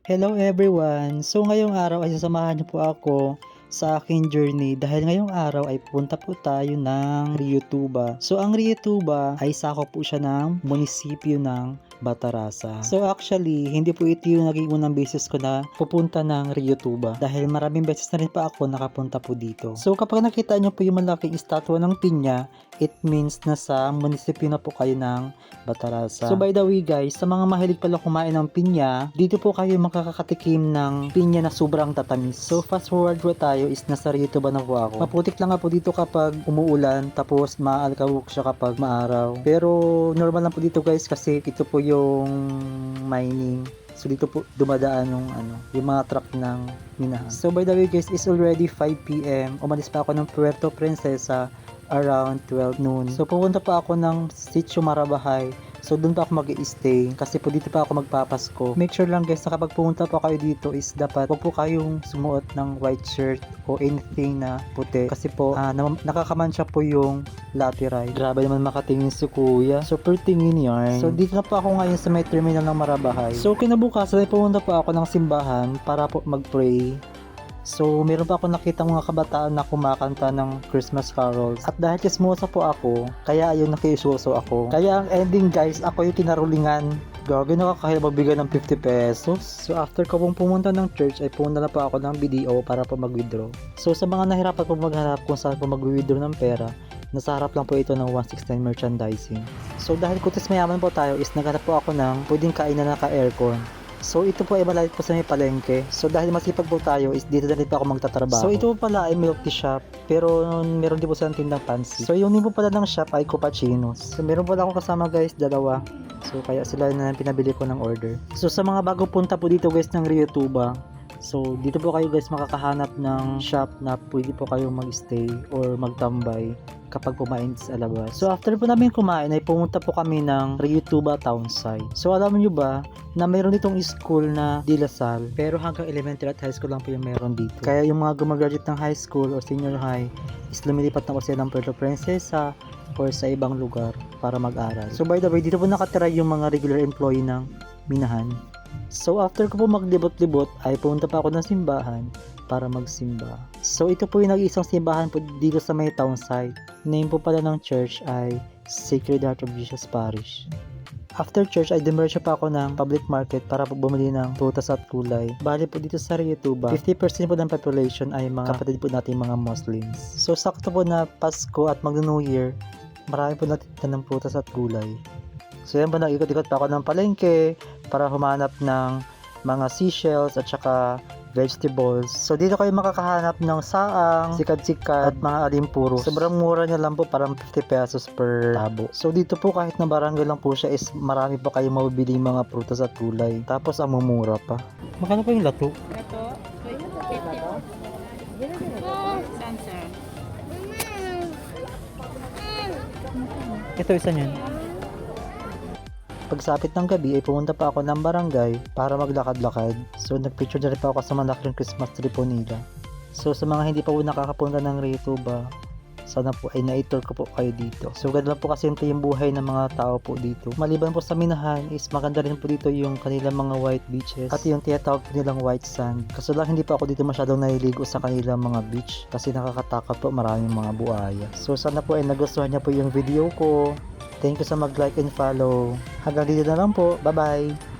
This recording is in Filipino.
Hello everyone! So ngayong araw ay sasamahan niyo po ako sa aking journey dahil ngayong araw ay punta po tayo ng Rio Tuba. So ang Rio Tuba ay sakop po siya ng munisipyo ng Batarasa. So actually, hindi po ito yung naging unang beses ko na pupunta ng Rio Tuba dahil maraming beses na rin pa ako nakapunta po dito. So kapag nakita niyo po yung malaking estatwa ng pinya, it means na sa munisipyo na po kayo ng Batarasa. So by the way guys, sa mga mahilig pala kumain ng pinya, dito po kayo makakatikim ng pinya na sobrang tatamis. So fast forward po tayo is nasa Rio Tuba na po ako. Maputik lang nga po dito kapag umuulan, tapos maalkawok siya kapag maaraw. Pero normal lang po dito guys kasi ito po yung mining. So dito po dumadaan yung mga truck ng minahan. So by the way guys, it's already 5 PM. Umalis pa ako ng Puerto Princesa around 12 noon. So pupunta pa ako ng Sitio Marabahay. So doon pa ako mag-i-stay kasi po dito pa ako magpapasko. Make sure lang guys na kapag pumunta pa kayo dito is dapat wag po kayong sumuot ng white shirt o anything na puti kasi po nakakamansya po yung lateray. Grabe naman makatingin si kuya. Super tingin yarn. So dito na po ako ngayon sa may terminal ng Marabahay. So kinabukasan ay pumunta pa ako ng simbahan para po mag-pray. So, meron pa ako nakita mga kabataan na kumakanta ng Christmas carols. At dahil kismosa po ako, kaya ayun nakiisuso ako. Kaya ang ending guys, ako yung tinarulingan. Gagawin nakakahila magbigay ng 50 pesos. So, after ko pong pumunta ng church, ay pumunta na po ako ng BDO para po mag-withdraw. So, sa mga nahirapan po maghanap kung saan po mag-withdraw ng pera, nasa harap lang po ito ng 169 merchandising. So, dahil kutis mayaman po tayo, is naghanap po ako ng pwedeng kainan na naka-aircon. So ito po ay malapit po sa may palengke. So dahil masipag po tayo is dito na rin po ako magtatrabaho. So ito po pala ay milk tea shop. Pero meron din po silang tindang pansit. So yung name po pala ng shop ay Copachinos. So meron po ako kasama guys, dalawa. So kaya sila na pinabili ko ng order. So sa mga bago punta po dito guys ng Rio Tuba, so dito po kayo guys makakahanap ng shop na pwede po kayong mag-stay or magtambay kapag kumain sa labas. So after po namin kumain ay pumunta po kami ng Rio Tuba Town Site. So alam niyo ba na mayroon ditong school na De La Salle pero hanggang elementary at high school lang po yung meron dito. Kaya yung mga gumagraduate ng high school or senior high is lumilipat na po sila ng Puerto Princesa or sa ibang lugar para mag-aral. So by the way, dito po nakatira yung mga regular employee ng minahan. So after ko po maglibot-libot ay pumunta pa ako ng simbahan para magsimba. So ito po yung nag-iisang simbahan po dito sa may town site. Name po pala ng church ay Sacred Heart of Jesus Parish. After church ay dumiretso pa ako ng public market para po bumili ng prutas at gulay. Bali po dito sa Rio Tuba, 50% po ng population ay mga kapatid po nating mga Muslims. So sakto po na Pasko at Mag-New Year, marami po natin ng prutas at gulay. So yan po, nag-ikot-ikot pa ako ng palengke para humanap ng mga seashells at saka vegetables. So dito kayo makakahanap ng saang, sikat-sikat at mga alimpuro. Sobrang mura niya lang po, parang 50 pesos per tabo. So dito po kahit na barangay lang po siya is marami pa kayong mabibili mga prutas at gulay. Tapos ang mumura pa. Magkano po yung lato? Ito, 50 po. Saan, sir? Ito isa niyan. Pagsapit ng gabi ay pumunta pa ako ng barangay para maglakad-lakad. So nagpicture na rin pa ako sa malaking Christmas tree po nila. So sa mga hindi pa po nakakapunta ng Rio Tuba, sana po ay na-tour ko po kayo dito. So ganda po kasi yung buhay ng mga tao po dito. Maliban po sa minahan is maganda rin po dito yung kanilang mga white beaches at yung tinatawag nilang white sand. Kaso lang hindi pa ako dito masyadong naliligo sa kanilang mga beach kasi nakakatakot po, maraming mga buhaya. So sana po ay nagustuhan niya po yung video ko. Thank you sa mag-like and follow. Hanggang dito na lang po. Bye-bye!